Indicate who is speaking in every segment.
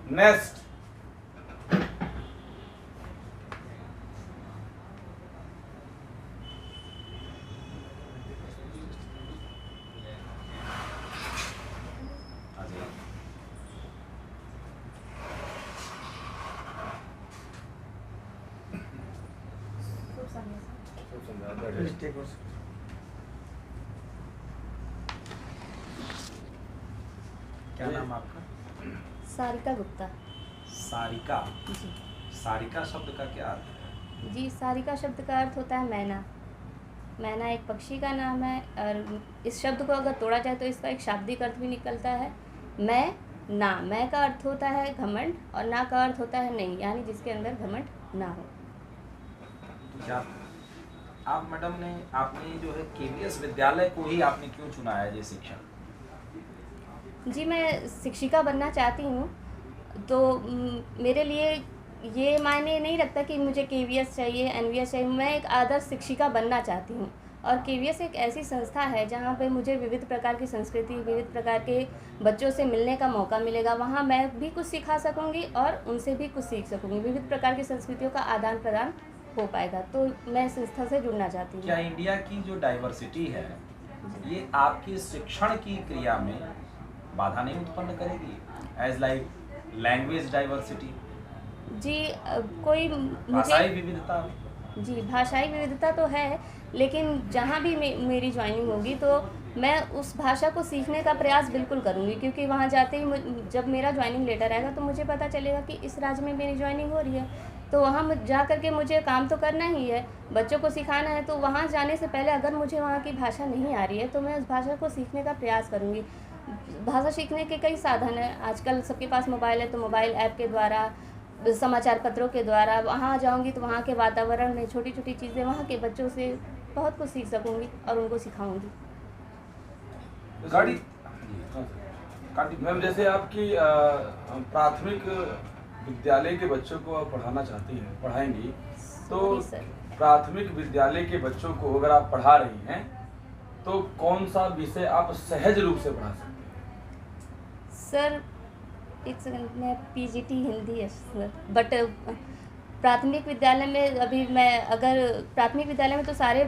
Speaker 1: Next.
Speaker 2: क्या नाम आपका?
Speaker 3: सारिका गुप्ता।
Speaker 2: सारिका।
Speaker 3: जी
Speaker 2: सारिका शब्द का क्या अर्थ है?
Speaker 3: जी, सारिका शब्द का अर्थ होता है मैना। मैना एक पक्षी का नाम है और इस शब्द को अगर तोड़ा जाए तो इसका एक शाब्दिक अर्थ भी निकलता है मैं ना। मैं का अर्थ होता है घमंड और ना का अर्थ होता है नहीं, यानी जिसके अंदर घमंड ना हो।
Speaker 2: तो क्या आप मैडम ने आपने जो है केवीएस विद्यालय को ही आपने क्यों चुना है ये शिक्षा?
Speaker 3: जी, मैं शिक्षिका बनना चाहती हूँ, तो मेरे लिए ये मायने नहीं रखता कि मुझे केवीएस चाहिए, एनवीएस चाहिए। मैं एक आदर्श शिक्षिका बनना चाहती हूँ और केवीएस एक ऐसी संस्था है जहाँ पे मुझे विविध प्रकार की संस्कृति, विविध प्रकार के बच्चों से मिलने का मौका मिलेगा। वहाँ मैं भी कुछ सिखा सकूँगी और उनसे भी कुछ सीख सकूँगी। विविध प्रकार की संस्कृतियों का आदान प्रदान हो पाएगा, तो मैं संस्था से जुड़ना चाहती
Speaker 2: क्या
Speaker 3: हूँ।
Speaker 2: इंडिया की जो डाइवर्सिटी है ये आपकी शिक्षण की क्रिया में बाधा नहीं उत्पन्न करेगी? एज लाइक लैंग्वेज डाइवर्सिटी,
Speaker 3: जी कोई
Speaker 2: भाषाई
Speaker 3: मुझे
Speaker 2: विविधता।
Speaker 3: जी, भाषाई विविधता तो है, लेकिन जहाँ भी मेरी जॉइनिंग होगी तो मैं उस भाषा को सीखने का प्रयास बिल्कुल करूँगी, क्योंकि वहाँ जाते ही जब मेरा जॉइनिंग लेटर आएगा तो मुझे पता चलेगा कि इस राज्य में मेरी जॉइनिंग हो रही है, तो वहाँ जा कर के मुझे काम तो करना ही है, बच्चों को सिखाना है। तो वहाँ जाने से पहले अगर मुझे वहाँ की भाषा नहीं आ रही है तो मैं उस भाषा को सीखने का प्रयास करूँगी। भाषा सीखने के कई साधन हैं, आजकल सबके पास मोबाइल है, तो मोबाइल ऐप के द्वारा, समाचार पत्रों के द्वारा वहाँ जाऊँगी तो वहाँ के वातावरण में छोटी छोटी चीज़ें वहाँ के बच्चों से बहुत कुछ सीख सकूँगी और उनको सिखाऊँगी।
Speaker 1: गाड़ी मैम, जैसे आपकी प्राथमिक विद्यालय के बच्चों को आप पढ़ाना चाहती हैं, पढ़ाएंगी, तो
Speaker 3: सॉरी सर।
Speaker 1: प्राथमिक विद्यालय के बच्चों को अगर आप पढ़ा रही हैं तो कौन सा विषय आप सहज रूप से पढ़ा सकते हैं?
Speaker 3: सर एक सेकंड, मैं पीजीटी हिंदी है सर, बट प्राथमिक विद्यालय में अभी मैं अगर प्राथमिक विद्यालय में तो सारे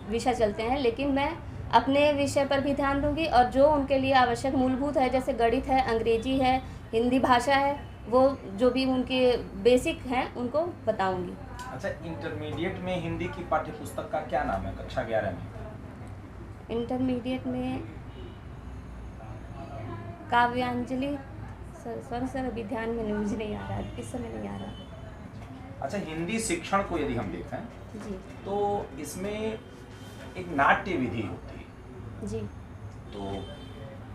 Speaker 3: विषय चलते हैं, लेकिन मैं अपने विषय पर भी ध्यान दूंगी और जो उनके लिए आवश्यक मूलभूत है, जैसे गणित है, अंग्रेजी है, हिंदी भाषा है, वो जो भी उनके बेसिक हैं उनको बताऊंगी।
Speaker 2: अच्छा, इंटरमीडिएट में हिंदी की पाठ्य पुस्तक का क्या नाम है कक्षा 11 में?
Speaker 3: इंटरमीडिएट में काव्यांजलि। सॉरी सर, अभी ध्यान में मुझे नहीं आ रहा, इस समय नहीं आ रहा।
Speaker 2: अच्छा, हिंदी शिक्षण को यदि हम देखें
Speaker 3: जी
Speaker 2: तो इसमें एक नाट्य विधि होती है,
Speaker 3: जी।
Speaker 2: तो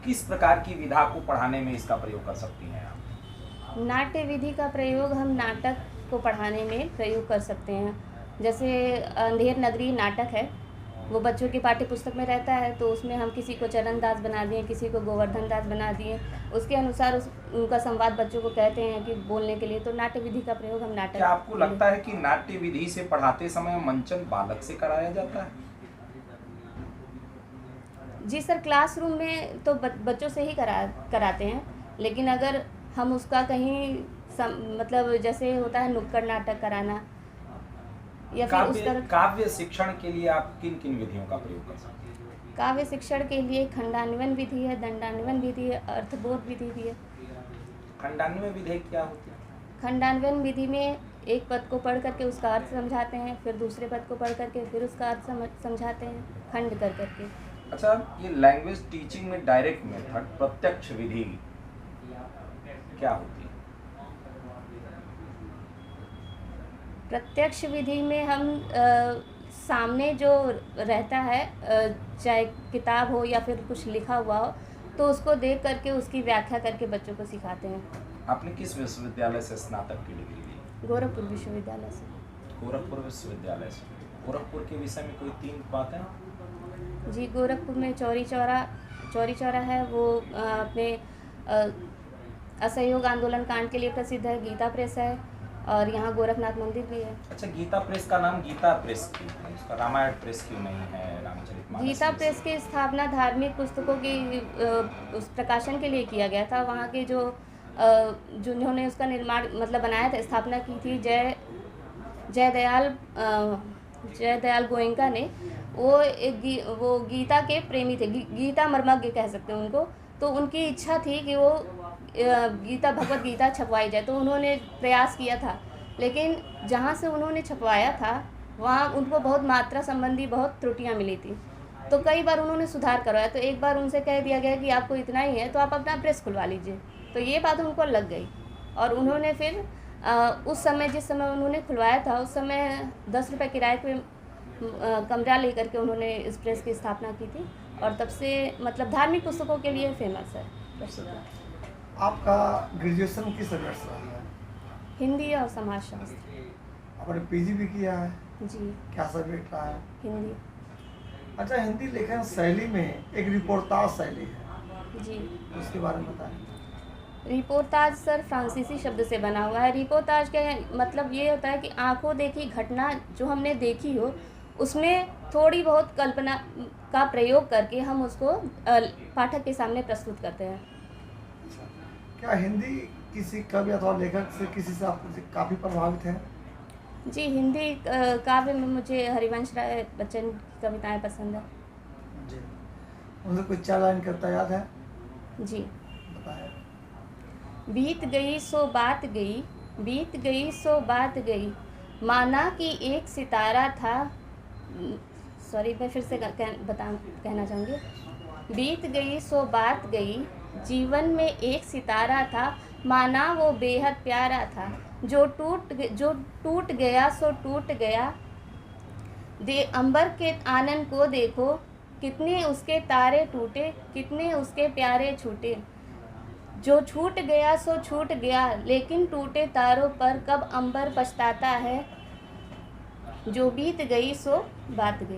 Speaker 2: किस प्रकार की विधा को पढ़ाने में इसका प्रयोग कर सकती हैं आप?
Speaker 3: नाट्य विधि का प्रयोग हम नाटक को पढ़ाने में प्रयोग कर सकते हैं। जैसे अंधेर नगरी नाटक है, वो बच्चों की पाठ्य पुस्तक में रहता है, तो उसमें हम किसी को चरण दास बना दिए, किसी को गोवर्धन दास बना दिए, उसके अनुसार उनका संवाद बच्चों को कहते हैं कि बोलने के लिए, तो नाट्य विधि का प्रयोग हम नाटक।
Speaker 2: क्या आपको लगता है कि नाट्य विधि से पढ़ाते समय मंचन बालक से कराया जाता है?
Speaker 3: जी सर, क्लासरूम में तो बच्चों से ही कराते हैं, लेकिन अगर हम उसका कहीं मतलब जैसे होता है नुक्कड़ नाटक कराना या फिर उस तरह।
Speaker 2: काव्य शिक्षण के लिए आप किन किन विधियों का प्रयोग कर सकते हैं?
Speaker 3: काव्य शिक्षण के लिए खंडान्वयन विधि है, दंडान्वयन विधि है, अर्थबोध विधि भी है।
Speaker 2: खंडान्वयन विधि क्या होती है?
Speaker 3: खंडान्वयन विधि में एक पद को पढ़ करके उसका अर्थ समझाते हैं, फिर दूसरे पद को पढ़ करके फिर उसका अर्थ समझाते हैं, खंड कर करके।
Speaker 2: अच्छा, ये लैंग्वेज टीचिंग में डायरेक्ट मेथड प्रत्यक्ष विधि क्या होती है?
Speaker 3: प्रत्यक्ष विधि में हम सामने जो रहता है, चाहे किताब हो या फिर कुछ लिखा हुआ हो, तो उसको देख करके उसकी व्याख्या करके बच्चों को सिखाते हैं।
Speaker 2: आपने किस विश्वविद्यालय से स्नातक की डिग्री ली?
Speaker 3: गोरखपुर विश्वविद्यालय से।
Speaker 2: गोरखपुर विश्वविद्यालय से। गोरखपुर के विषय में कोई 3 बातें?
Speaker 3: जी, गोरखपुर में चौरी चौरा है, वो अपने असहयोग आंदोलन कांड के लिए प्रसिद्ध है। गीता प्रेस है और यहाँ गोरखनाथ मंदिर भी है।
Speaker 2: अच्छा, गीता प्रेस का नाम गीता प्रेस क्यों है? उसका रामायण प्रेस क्यों नहीं है? रामचरितमानस।
Speaker 3: गीता प्रेस की स्थापना धार्मिक पुस्तकों की उस प्रकाशन के लिए किया गया था। वहाँ के जो जिन्होंने उसका निर्माण मतलब बनाया था, स्थापना की थी, जयदयाल गोयनका ने। वो गीता के प्रेमी थे, गीता मर्मज्ञ कह सकते हैं उनको। तो उनकी इच्छा थी कि वो भगवत गीता छपवाई जाए, तो उन्होंने प्रयास किया था। लेकिन जहाँ से उन्होंने छपवाया था वहाँ उनको बहुत मात्रा संबंधी बहुत त्रुटियाँ मिली थी। तो कई बार उन्होंने सुधार करवाया। तो एक बार उनसे कह दिया गया कि आपको इतना ही है तो आप अपना प्रेस खुलवा लीजिए। तो ये बात उनको लग गई और उन्होंने फिर उस समय जिस समय उन्होंने खुलवाया था उस समय 10 रुपये किराए पे कमरा लेकर के उन्होंने इस प्रेस की स्थापना की थी। और तब से मतलब धार्मिक पुस्तकों के लिए फेमस है, प्रसिद्ध है।
Speaker 4: आपका ग्रेजुएशन किस सब्जेक्ट से रहा है?
Speaker 3: हिंदी और समाजशास्त्र।
Speaker 4: आपने पीजी भी किया है,
Speaker 3: जी।
Speaker 4: क्या सब्जेक्ट रहा है?
Speaker 3: हिंदी।
Speaker 4: अच्छा, हिंदी लेखन शैली में एक रिपोर्टाज शैली है,
Speaker 3: जी।
Speaker 4: उसके बारे में बताएं।
Speaker 3: रिपोर्टाज सर फ्रांसीसी शब्द से बना हुआ है। रिपोर्टाज का मतलब ये होता है कि आंखों देखी घटना जो हमने देखी हो उसमें थोड़ी बहुत कल्पना का प्रयोग करके हम उसको पाठक के सामने प्रस्तुत करते हैं।
Speaker 4: क्या हिंदी किसी कवि अथवा लेखक से किसी से आप काफ़ी प्रभावित हैं?
Speaker 3: जी, हिंदी काव्य में मुझे हरिवंश राय बच्चन की कविताएं पसंद है।
Speaker 4: जी, उनसे कुछ 4 लाइन करता याद है?
Speaker 3: जी।
Speaker 4: बताएं।
Speaker 3: बीत गई सो बात गई, बीत गई सो बात गई, माना कि एक सितारा था। सॉरी, मैं फिर से कहना चाहूँगी। बीत गई सो बात गई, जीवन में एक सितारा था, माना वो बेहद प्यारा था। जो टूट गया सो टूट गया, दे अंबर के आनन को देखो, कितने उसके तारे टूटे, कितने उसके प्यारे छूटे। जो छूट गया सो छूट गया, लेकिन टूटे तारों पर कब अंबर पछताता है। जो बीत गई सो बात गई।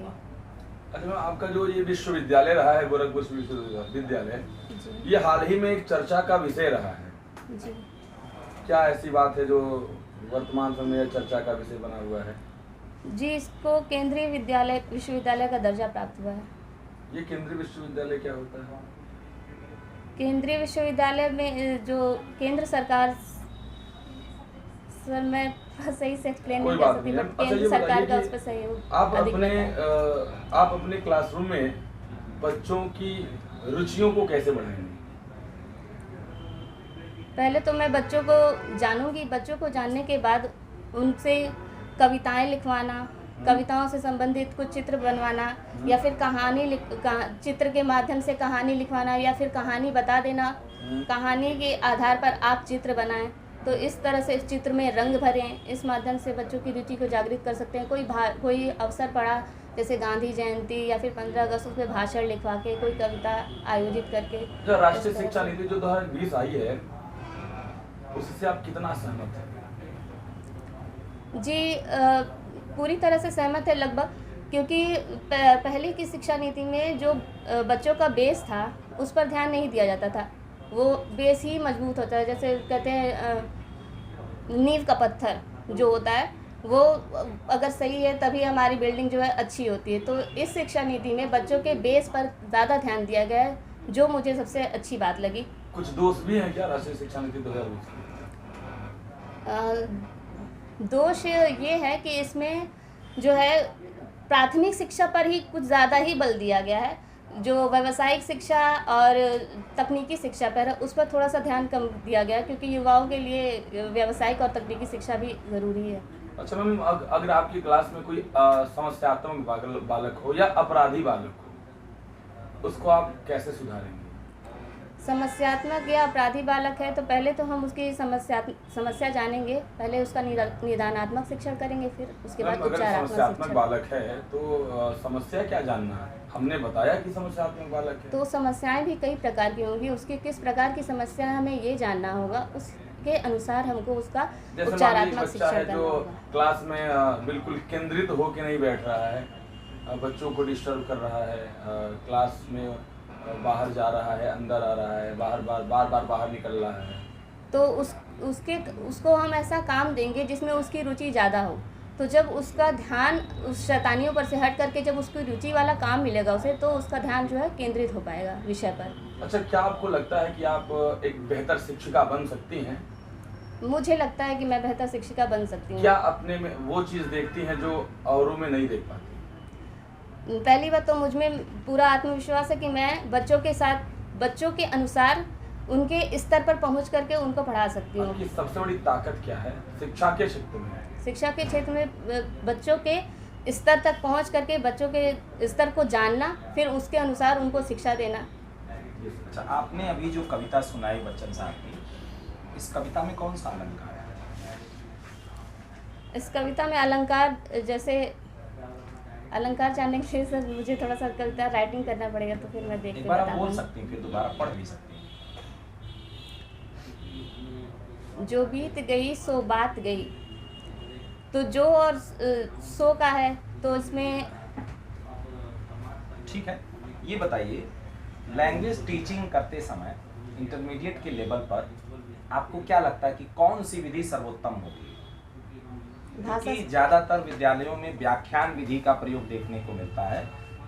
Speaker 1: अच्छा मैम, आपका जो ये विश्वविद्यालय रहा है, गोरखपुर विश्वविद्यालय, ये हाल ही में एक चर्चा का विषय रहा है।
Speaker 3: जी।
Speaker 1: क्या ऐसी बात है जो वर्तमान समय में चर्चा का विषय बना हुआ है?
Speaker 3: जी, इसको केंद्रीय विश्वविद्यालय का दर्जा प्राप्त हुआ है।
Speaker 1: ये केंद्रीय विश्वविद्यालय क्या होता है?
Speaker 3: केंद्रीय विश्वविद्यालय में जो केंद्र सरकार, सर मैं सही से एक्सप्लेन नहीं कर सकती, बट केंद्र सरकार का उस पर सहयोग
Speaker 1: आप अपने क्लासरूम में बच्चों की रुचियों को कैसे बढ़ाएंगे?
Speaker 3: पहले तो मैं बच्चों को जानूंगी, बच्चों को जानने के बाद उनसे कविताएं लिखवाना, कविताओं से संबंधित कुछ चित्र बनवाना, या फिर चित्र के माध्यम से कहानी लिखवाना, या फिर कहानी बता देना, कहानी के आधार पर आप चित्र बनाएं। तो इस तरह से इस चित्र में रंग भरें। इस माध्यम से बच्चों की रुचि को जागृत कर सकते हैं। कोई अवसर पड़ा जैसे गांधी जयंती या फिर 15 अगस्त, उस पर भाषण लिखवा के, कोई कविता आयोजित करके।
Speaker 1: जो राष्ट्रीय शिक्षा नीति जो 2020 आई है, उससे आप कितना सहमत हैं?
Speaker 3: जी, पूरी तरह से सहमत है लगभग, क्योंकि पहले की शिक्षा नीति में जो बच्चों का बेस था उस पर ध्यान नहीं दिया जाता था। वो बेस ही मजबूत होता है, जैसे कहते हैं नींव का पत्थर जो होता है वो अगर सही है तभी हमारी बिल्डिंग जो है अच्छी होती है। तो इस शिक्षा नीति में बच्चों के बेस पर ज़्यादा ध्यान दिया गया है, जो मुझे सबसे अच्छी बात लगी।
Speaker 1: कुछ दोष भी हैं क्या राष्ट्रीय शिक्षा नीति 2020?
Speaker 3: दोष ये है कि इसमें जो है प्राथमिक शिक्षा पर ही कुछ ज़्यादा ही बल दिया गया है। जो व्यावसायिक शिक्षा और तकनीकी शिक्षा पर है उस पर थोड़ा सा ध्यान कम दिया गया, क्योंकि युवाओं के लिए व्यावसायिक और तकनीकी शिक्षा भी ज़रूरी है।
Speaker 1: अच्छा मैम, अगर आपकी क्लास में कोई समस्यात्मक बालक हो या अपराधी बालक हो, उसको आप कैसे सुधारेंगे?
Speaker 3: समस्यात्मक या अपराधी बालक है तो पहले तो हम उसकी समस्या जानेंगे, पहले उसका निदानात्मक शिक्षण करेंगे, फिर उसके बाद उपचारात्मक
Speaker 1: समस्यात्मक बालक है तो समस्या क्या जानना है? हमने बताया कि समस्यात्मक बालक है,
Speaker 3: तो समस्याएं भी कई प्रकार की होंगी, उसकी किस प्रकार की समस्या हमें ये जानना होगा, उसके अनुसार हमको उसका उपचारात्मक शिक्षण करना
Speaker 1: जो
Speaker 3: होगा।
Speaker 1: क्लास में बिल्कुल केंद्रित होकर नहीं बैठ रहा है, बच्चों को डिस्टर्ब कर रहा है, क्लास में बाहर जा रहा है, अंदर आ रहा है, बार बार निकल रहा है,
Speaker 3: तो उसको हम ऐसा काम देंगे जिसमें उसकी रुचि ज़्यादा हो। तो जब उसका ध्यान उस शैतानियों पर से हट करके जब उसकी रुचि वाला काम मिलेगा उसे, तो उसका ध्यान जो है केंद्रित हो पाएगा विषय पर।
Speaker 1: अच्छा, क्या आपको लगता है कि आप एक बेहतर शिक्षिका बन सकती हैं?
Speaker 3: मुझे लगता है कि मैं बेहतर शिक्षिका बन सकती हूँ।
Speaker 1: क्या अपने में वो चीज़ देखती हैं जो औरों में नहीं देख पाती?
Speaker 3: पहली बात तो मुझ में पूरा आत्मविश्वास है कि मैं बच्चों के साथ, बच्चों के अनुसार उनके स्तर पर पहुंच करके उनको पढ़ा सकती हूँ।
Speaker 1: आपकी सबसे बड़ी ताकत क्या है शिक्षा के क्षेत्र में?
Speaker 3: शिक्षा के क्षेत्र में बच्चों के स्तर तक पहुंच करके बच्चों के स्तर को जानना, फिर उसके अनुसार उनको शिक्षा देना।
Speaker 2: अच्छा, आपने अभी जो कविता सुनाई बच्चन साहब की, इस कविता में कौन सा अलंकार है?
Speaker 3: इस कविता में अलंकार, जैसे अलंकार जानने के लिए सर मुझे थोड़ा सा कविता राइटिंग करना पड़ेगा, तो फिर मैं देख
Speaker 2: एक
Speaker 3: के
Speaker 2: बार आप
Speaker 3: बता
Speaker 2: बोल
Speaker 3: दूँगी।
Speaker 2: सकती हैं, फिर दोबारा पढ़ भी सकती हैं।
Speaker 3: जो बीत गई सो बात गई, तो जो और सो का है, तो इसमें
Speaker 2: ठीक है, ये बताइए, लैंग्वेज टीचिंग करते समय इंटरमीडिएट के लेवल पर आपको क्या लगता है कि कौन सी विधि सर्वोत्तम होगी?
Speaker 3: भाषा
Speaker 2: क्योंकि ज़्यादातर विद्यालयों में व्याख्यान विधि का प्रयोग देखने को मिलता है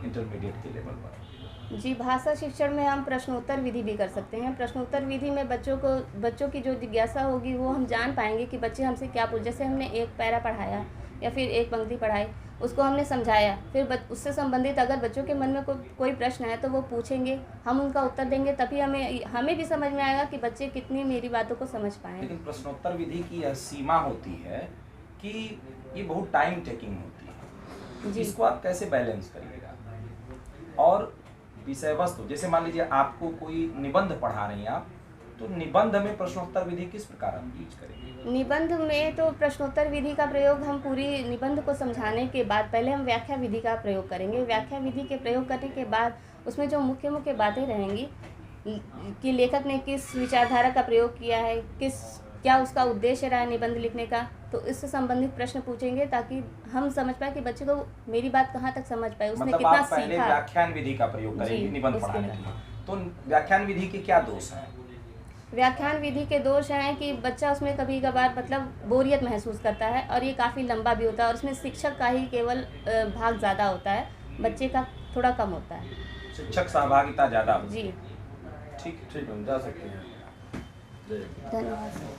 Speaker 2: इंटरमीडिएट के लेवल पर।
Speaker 3: जी, भाषा शिक्षण में हम प्रश्नोत्तर विधि भी कर सकते हैं। प्रश्नोत्तर विधि में बच्चों की जो जिज्ञासा होगी वो हम जान पाएंगे कि बच्चे हमसे क्या पूछ, जैसे हमने एक पैरा पढ़ाया या फिर एक पंक्ति पढ़ाई, उसको हमने समझाया, फिर उससे संबंधित अगर बच्चों के मन में कोई प्रश्न है तो वो पूछेंगे, हम उनका उत्तर देंगे, तभी हमें भी समझ में आएगा कि बच्चे कितनी मेरी बातों को समझ पाएँ।
Speaker 2: लेकिन प्रश्नोत्तर विधि की यह सीमा होती है कि ये बहुत टाइम टेकिंग होती है,
Speaker 3: जी।
Speaker 2: इसको आप कैसे बैलेंस करिएगा? और विषय वस्तु, जैसे मान लीजिए आपको कोई निबंध पढ़ा रही हैं आप, तो निबंध में प्रश्नोत्तर विधि किस प्रकार आप यूज करेंगे?
Speaker 3: निबंध में तो प्रश्नोत्तर विधि का प्रयोग हम पूरी निबंध को समझाने के बाद पहले हम व्याख्या विधि का प्रयोग करेंगे। व्याख्या विधि के प्रयोग करने के बाद उसमें जो मुख्य मुख्य बातें रहेंगी कि लेखक ने किस विचारधारा का प्रयोग किया है, क्या उसका उद्देश्य रहा है निबंध लिखने का, तो इससे संबंधित प्रश्न पूछेंगे ताकि हम समझ पाए कि बच्चे को मेरी बात कहाँ तक समझ पाए, उसने
Speaker 2: मतलब
Speaker 3: कितना
Speaker 2: आप पहले
Speaker 3: सीखा।
Speaker 2: व्याख्यान विधि का प्रयोग करेंगे
Speaker 3: जी,
Speaker 2: निबंध
Speaker 3: उसके
Speaker 2: पढ़ाने
Speaker 3: बाद।
Speaker 2: के लिए, तो व्याख्यान विधि के क्या दोष हैं?
Speaker 3: व्याख्यान विधि के दोष हैं कि बच्चा उसमें कभी कभार मतलब बोरियत महसूस करता है, और ये काफ़ी लंबा भी होता है, और उसमें शिक्षक का ही केवल भाग ज़्यादा होता है, बच्चे का थोड़ा कम होता है।
Speaker 2: शिक्षक सहभागिता ज़्यादा होती
Speaker 3: जी,
Speaker 2: है। ठीक
Speaker 1: ठीक है, हम जा सकते हैं। जय हिंद।
Speaker 3: धन्यवाद सर।